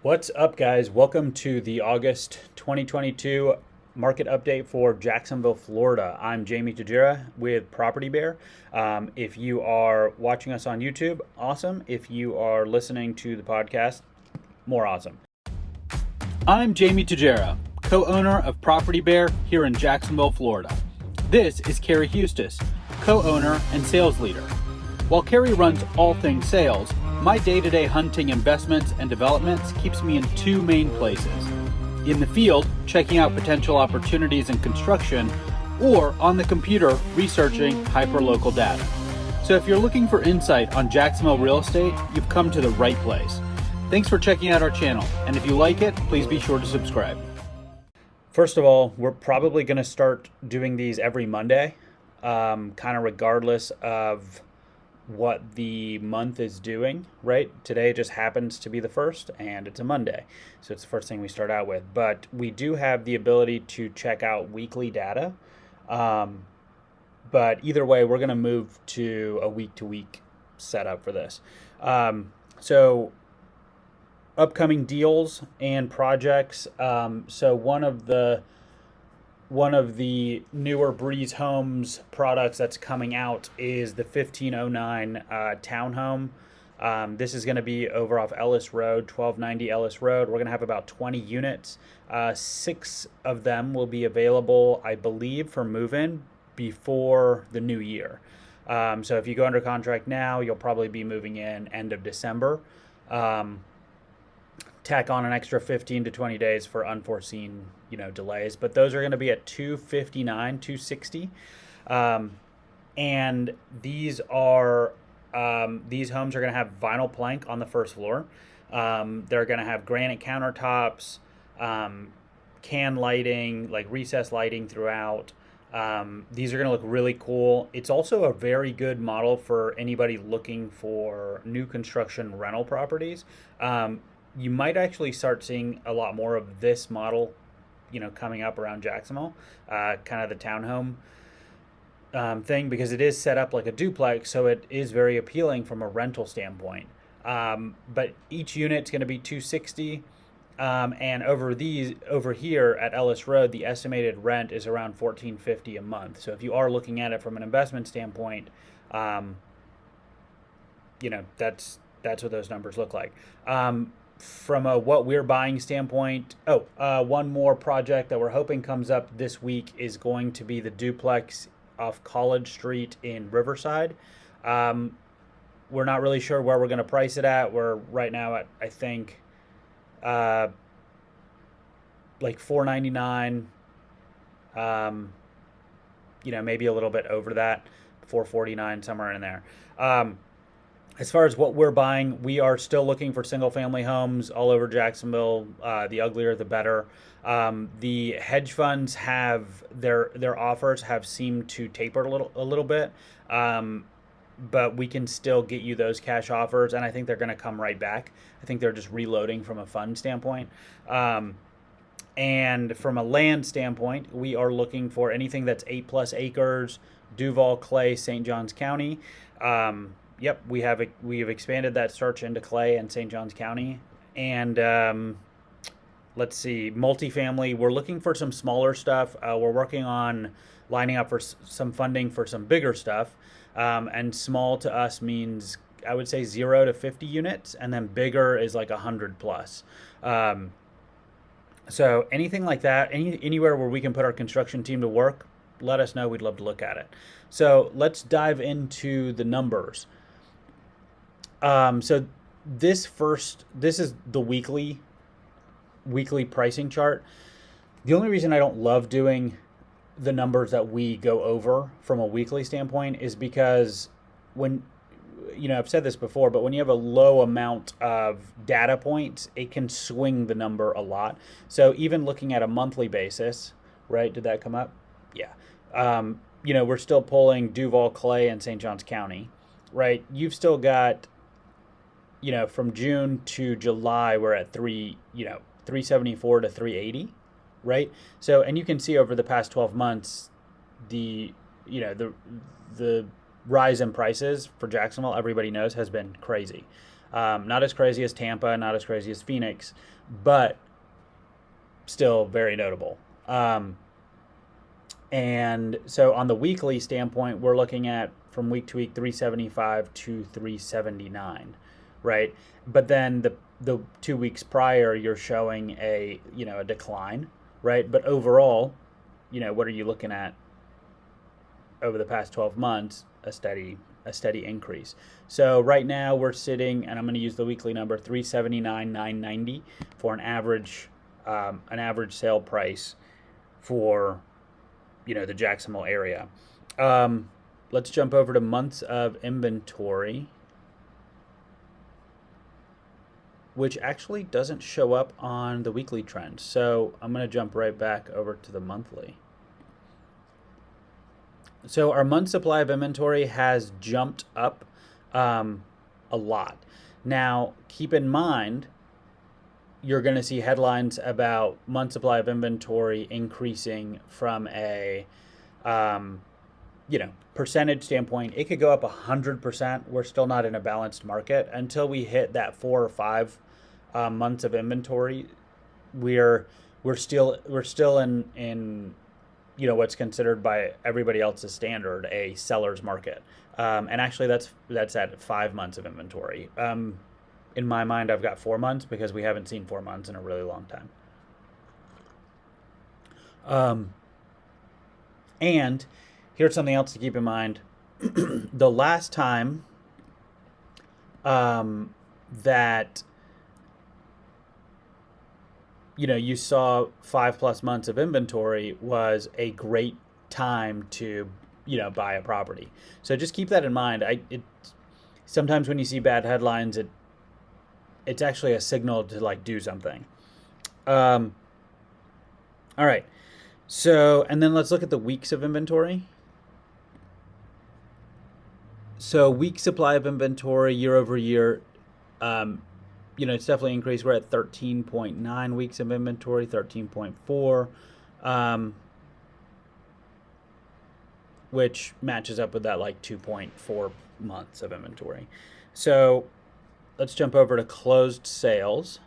What's up, guys? Welcome to the August 2022 market update for Jacksonville, Florida. I'm Jamie Tajira with Property Bear. If you are watching us on YouTube, awesome. If you are listening to the podcast, more awesome. I'm Jamie Tajira, co-owner of Property Bear here in Jacksonville, Florida. This is Carrie Hustis, co-owner and sales leader. While Carrie runs all things sales, my day-to-day hunting investments and developments keeps me in two main places. In the field, checking out potential opportunities in construction, or on the computer, researching hyperlocal data. So if you're looking for insight on Jacksonville real estate, you've come to the right place. Thanks for checking out our channel, and if you like it, please be sure to subscribe. First of all, we're probably going to start doing these every Monday, kind of regardless of what the month is doing, right? Today just happens to be the first and it's a Monday. So it's the first thing we start out with. But we do have the ability to check out weekly data. But either way, we're going to move to a week-to-week setup for this. So upcoming deals and projects. So one of the newer Breeze Homes products that's coming out is the 1509 townhome. This is going to be over off Ellis Road, 1290 Ellis Road. We're going to have about 20 units. 6 of them will be available, I believe, for move-in before the new year. So if you go under contract now, you'll probably be moving in end of December. Tack on an extra 15 to 20 days for unforeseen, delays, but those are going to be at 259, 260. And these homes are going to have vinyl plank on the first floor. They're going to have granite countertops, can lighting, like recessed lighting throughout. These are going to look really cool. It's also a very good model for anybody looking for new construction rental properties. You might actually start seeing a lot more of this model, coming up around Jacksonville, kind of the townhome thing, because it is set up like a duplex, so it is very appealing from a rental standpoint. But each unit's going to be 260, and over here at Ellis Road, the estimated rent is around $14.50 a month. So if you are looking at it from an investment standpoint, that's what those numbers look like. From a what we're buying standpoint, one more project that we're hoping comes up this week is going to be the duplex off College Street in Riverside. We're not really sure where we're going to price it at. We're right now at, I think, like $499. Maybe a little bit over that, $449, somewhere in there. As far as what we're buying, we are still looking for single-family homes all over Jacksonville. The uglier, the better. The hedge funds have their offers have seemed to taper a little bit, but we can still get you those cash offers, and I think they're going to come right back. I think they're just reloading from a fund standpoint. And from a land standpoint, we are looking for anything that's 8+ acres, Duval, Clay, St. Johns County. Yep, we have expanded that search into Clay and St. Johns County. And let's see, multifamily, we're looking for some smaller stuff. We're working on lining up for some funding for some bigger stuff. And small to us means, I would say, 0 to 50 units, and then bigger is like 100+. So anything like that, anywhere where we can put our construction team to work, let us know. We'd love to look at it. So let's dive into the numbers. So this is the weekly pricing chart. The only reason I don't love doing the numbers that we go over from a weekly standpoint is because when, I've said this before, but when you have a low amount of data points, it can swing the number a lot. So even looking at a monthly basis, right? Did that come up? Yeah. We're still pulling Duval, Clay, and St. Johns County, right? You've still got, from June to July, we're at 374 to 380, right? So, and you can see over the past 12 months, the rise in prices for Jacksonville, everybody knows, has been crazy. Not as crazy as Tampa, not as crazy as Phoenix, but still very notable. And so on the weekly standpoint, we're looking at from week to week 375 to 379, right? But then the 2 weeks prior, you're showing a decline, right? But overall, what are you looking at over the past 12 months? A steady increase. So right now we're sitting, and I'm going to use the weekly number 379,990 for an average sale price for the Jacksonville area. Let's jump over to months of inventory, which actually doesn't show up on the weekly trend. So I'm going to jump right back over to the monthly. So our month supply of inventory has jumped up a lot. Now, keep in mind, you're going to see headlines about month supply of inventory increasing from a percentage standpoint. It could go up 100%. We're still not in a balanced market until we hit that 4 or 5 months of inventory. We're still in what's considered by everybody else's standard a seller's market, and actually that's at 5 months of inventory. In my mind, I've got 4 months because we haven't seen 4 months in a really long time. And here's something else to keep in mind. The last time that you saw 5+ months of inventory was a great time to buy a property. So just keep that in mind. Sometimes when you see bad headlines, it's actually a signal to do something. All right. So, and then let's look at the weeks of inventory. So week supply of inventory year over year, it's definitely increased. We're at 13.9 weeks of inventory, 13.4, which matches up with that 2.4 months of inventory. So let's jump over to closed sales.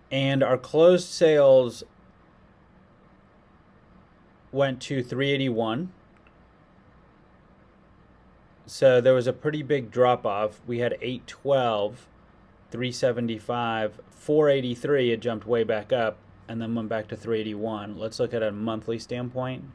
And our closed sales went to 381. So there was a pretty big drop off. We had 812, 375, 483. It jumped way back up and then went back to 381. Let's look at a monthly standpoint.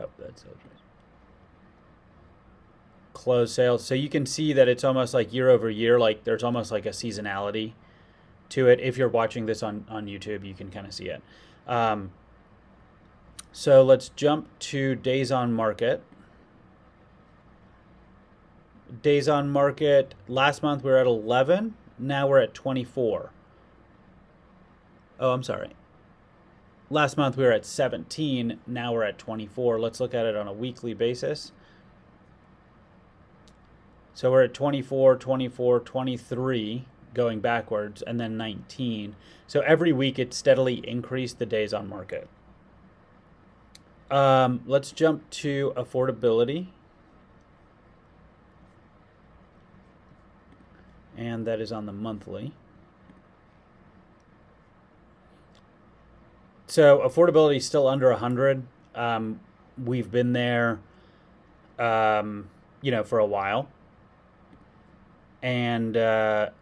Oh, that's closed sales. So you can see that it's almost like year over year, there's almost like a seasonality to it. If you're watching this on YouTube, you can kind of see it. So let's jump to days on market. Days on market, last month we were at 11. Now we're at 24. Oh, I'm sorry. Last month we were at 17. Now we're at 24. Let's look at it on a weekly basis. So we're at 24, 24, 23 going backwards, and then 19. So every week it steadily increased the days on market. Let's jump to affordability. And that is on the monthly. So affordability is still under 100. We've been there, for a while. And let's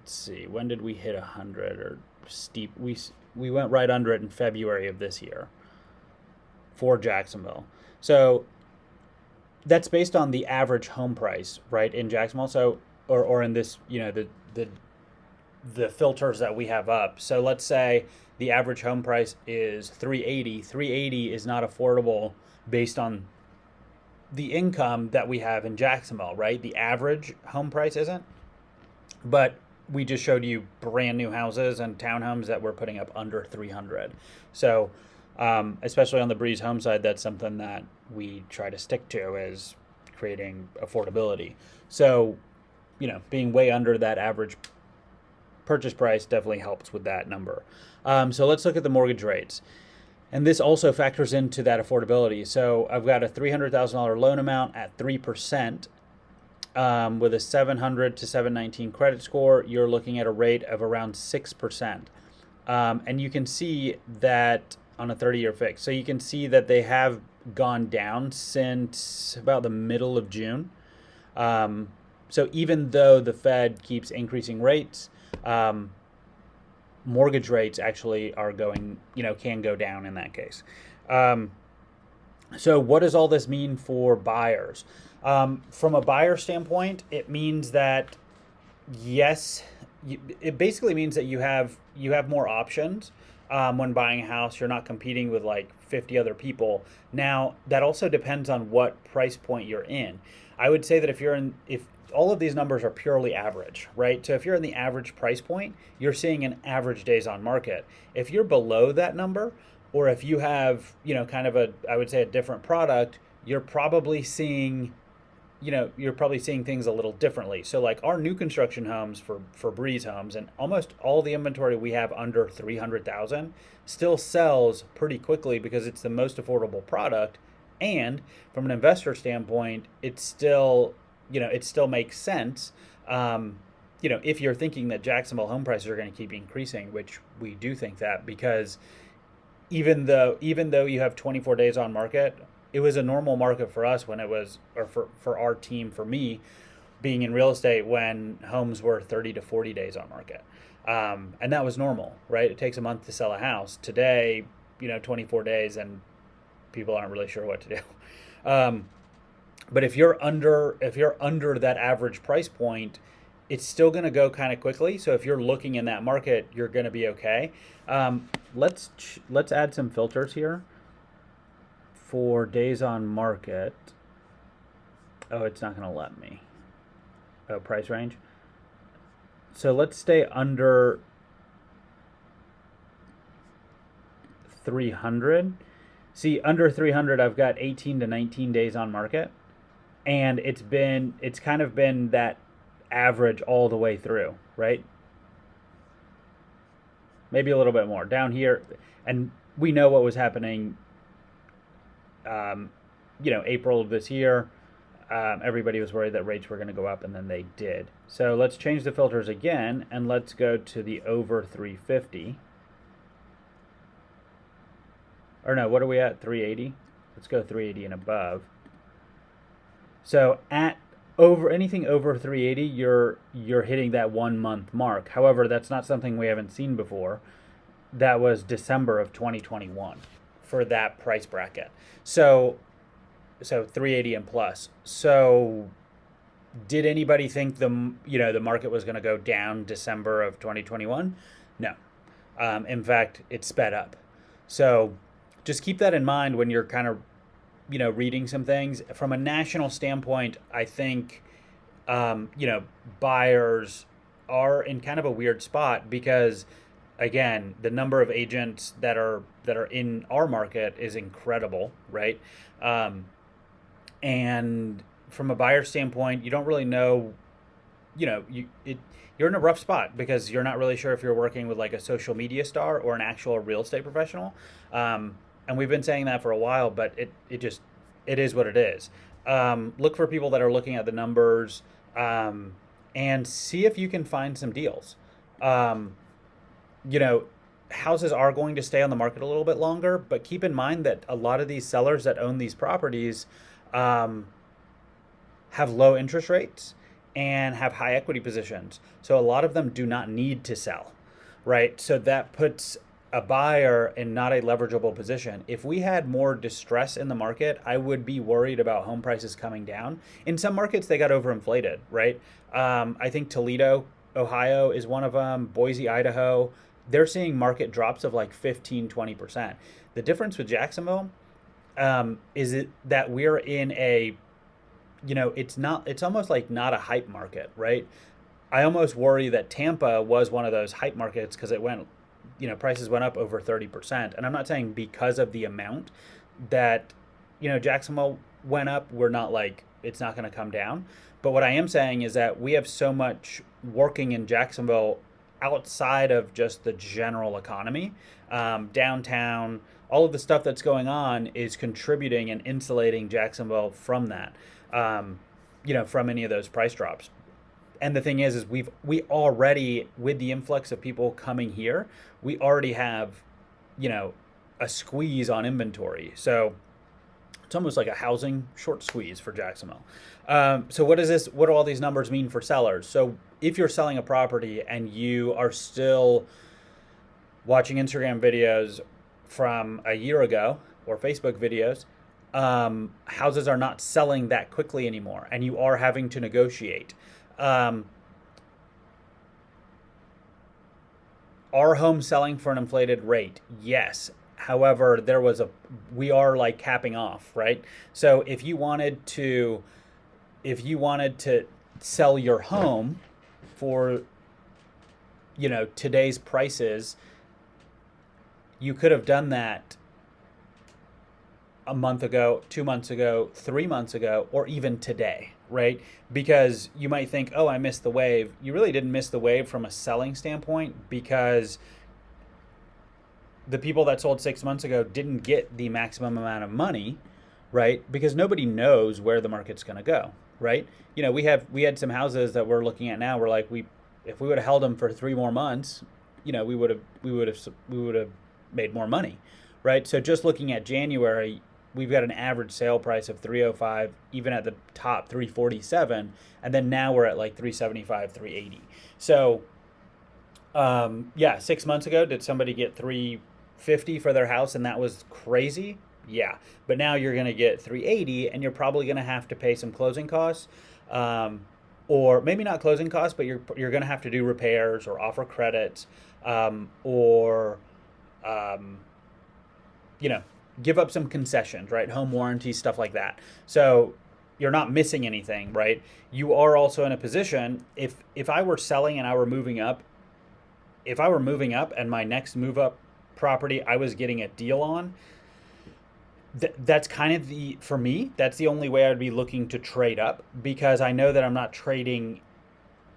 see, when did we hit 100 or steep? We went right under it in February of this year for Jacksonville. So that's based on the average home price, right, in Jacksonville. So or in this, the filters that we have up. So let's say the average home price is 380. 380 is not affordable based on the income that we have in Jacksonville, right? The average home price isn't. But we just showed you brand new houses and townhomes that we're putting up under 300. So especially on the Breeze Home side, that's something that we try to stick to, is creating affordability. So, being way under that average purchase price definitely helps with that number. So let's look at the mortgage rates. And this also factors into that affordability. So I've got a $300,000 loan amount at 3%. With a 700 to 719 credit score, you're looking at a rate of around 6%. And you can see that on a 30-year fix. So you can see that they have gone down since about the middle of June. So even though the Fed keeps increasing rates, mortgage rates actually are going, can go down in that case. So what does all this mean for buyers? From a buyer standpoint, it means that, yes, it basically means that you have more options when buying a house. You're not competing with like 50 other people. Now, that also depends on what price point you're in. I would say that if all of these numbers are purely average, right? So if you're in the average price point, you're seeing an average days on market. If you're below that number, or if you have, kind of I would say a different product, you're probably seeing things a little differently. So like our new construction homes for Breeze Homes, and almost all the inventory we have under 300,000 still sells pretty quickly because it's the most affordable product. And from an investor standpoint, it still makes sense. If you're thinking that Jacksonville home prices are going to keep increasing, which we do think that, because even though you have 24 days on market, it was a normal market for us when it was, or for our team, for me, being in real estate, when homes were 30 to 40 days on market. And that was normal, right? It takes a month to sell a house. Today, 24 days, and people aren't really sure what to do. But if you're under that average price point, it's still going to go kind of quickly. So if you're looking in that market, you're going to be okay. Let's add some filters here for days on market. Oh, it's not going to let me. Oh, price range. So let's stay under 300. See, under 300, I've got 18 to 19 days on market. And it's kind of been that average all the way through, right? Maybe a little bit more down here. And we know what was happening, April of this year. Everybody was worried that rates were going to go up, and then they did. So let's change the filters again, and let's go to the over 350. Or no, what are we at? 380? Let's go 380 and above. So at anything over 380, you're hitting that 1 month mark. However, that's not something we haven't seen before. That was December of 2021 for that price bracket. So 380 and plus. So did anybody think the market was going to go down December of 2021? No. In fact, it sped up. So just keep that in mind when you're kind of reading some things. From a national standpoint, I think buyers are in kind of a weird spot because, again, the number of agents that are in our market is incredible, right? And from a buyer standpoint, you don't really know, you're in a rough spot because you're not really sure if you're working with like a social media star or an actual real estate professional. And we've been saying that for a while, but it is what it is. Look for people that are looking at the numbers, and see if you can find some deals. Houses are going to stay on the market a little bit longer, but keep in mind that a lot of these sellers that own these properties have low interest rates and have high equity positions. So a lot of them do not need to sell, right? So that puts a buyer in not a leverageable position. If we had more distress in the market, I would be worried about home prices coming down. In some markets, they got overinflated, right? I think Toledo, Ohio is one of them. Boise, Idaho, they're seeing market drops of like 15, 20%. The difference with Jacksonville is that we're in a, it's almost like not a hype market, right? I almost worry that Tampa was one of those hype markets because it went, prices went up over 30%. And I'm not saying because of the amount that, Jacksonville went up, we're not like, it's not going to come down. But what I am saying is that we have so much working in Jacksonville outside of just the general economy. Downtown, all of the stuff that's going on is contributing and insulating Jacksonville from that, from any of those price drops. And the thing is we already, with the influx of people coming here, we already have, a squeeze on inventory. So it's almost like a housing short squeeze for Jacksonville. So what is this? What do all these numbers mean for sellers? So if you're selling a property and you are still watching Instagram videos from a year ago or Facebook videos, houses are not selling that quickly anymore, and you are having to negotiate. Are homes selling for an inflated rate? Yes. However, we are like capping off, right? So if you wanted to sell your home for, today's prices, you could have done that a month ago, 2 months ago, 3 months ago, or even today, right? Because you might think, oh, I missed the wave. You really didn't miss the wave from a selling standpoint, because the people that sold 6 months ago didn't get the maximum amount of money, right? Because nobody knows where the market's going to go, right? We had some houses that we're looking at now. We're like, if we would have held them for 3 more months, we would have made more money, right? So just looking at January, we've got an average sale price of 305, even at the top 347, and then now we're at like 375, 380. So 6 months ago, did somebody get 350 for their house and that was crazy? Yeah, but now you're going to get 380, and you're probably going to have to pay some closing costs, or maybe not closing costs, but you're going to have to do repairs or offer credits, or give up some concessions, right? Home warranty, stuff like that. So you're not missing anything, right? You are also in a position, if I were selling and I were moving up, and my next move up property I was getting a deal on, that's kind of for me, that's the only way I'd be looking to trade up, because I know that I'm not trading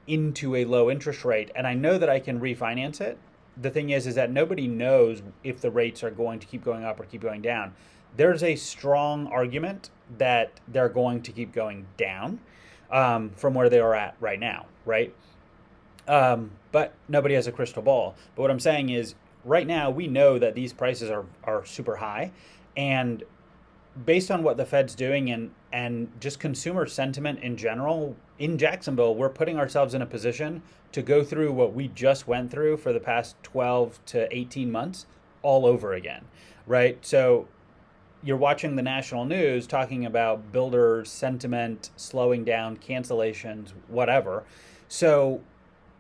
into a low interest rate, and I know that I can refinance it. The thing is that nobody knows if the rates are going to keep going up or keep going down. There's a strong argument that they're going to keep going down from where they are at right now, right? But nobody has a crystal ball. But what I'm saying is, right now, we know that these prices are super high. And based on what the Fed's doing and just consumer sentiment in general, in Jacksonville, we're putting ourselves in a position to go through what we just went through for the past 12 to 18 months all over again, right? So you're watching the national news talking about builder sentiment slowing down, cancellations, whatever. So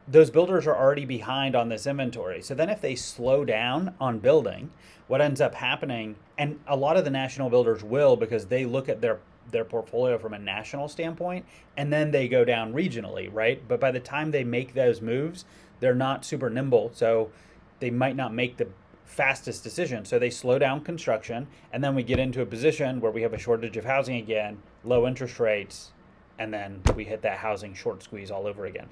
those builders are already behind on this inventory. So then if they slow down on building, what ends up happening, and a lot of the national builders will, because they look at their portfolio from a national standpoint, and then they go down regionally, right? But by the time they make those moves, they're not super nimble, so they might not make the fastest decision. So they slow down construction, and then we get into a position where we have a shortage of housing again, low interest rates, and then we hit that housing short squeeze all over again.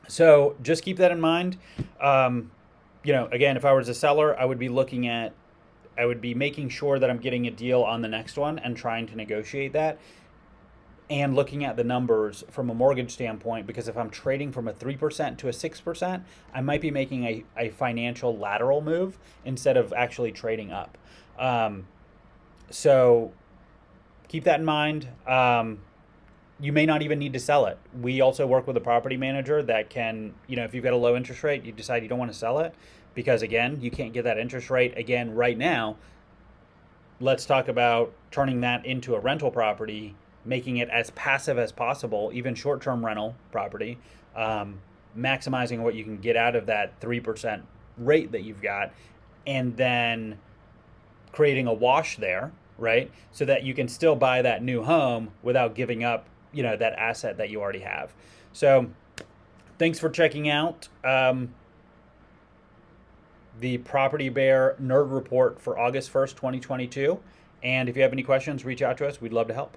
So just keep that in mind. Again, if I was a seller, I would be making sure that I'm getting a deal on the next one and trying to negotiate that, and looking at the numbers from a mortgage standpoint, because if I'm trading from a 3% to a 6%, I might be making a financial lateral move instead of actually trading up. So keep that in mind. You may not even need to sell it. We also work with a property manager that can, if you've got a low interest rate, you decide you don't want to sell it because, again, you can't get that interest rate again right now. Let's talk about turning that into a rental property, making it as passive as possible, even short-term rental property, maximizing what you can get out of that 3% rate that you've got, and then creating a wash there, right? So that you can still buy that new home without giving up that asset that you already have. So thanks for checking out the Property Bear Nerd Report for August 1st, 2022. And if you have any questions, reach out to us. We'd love to help.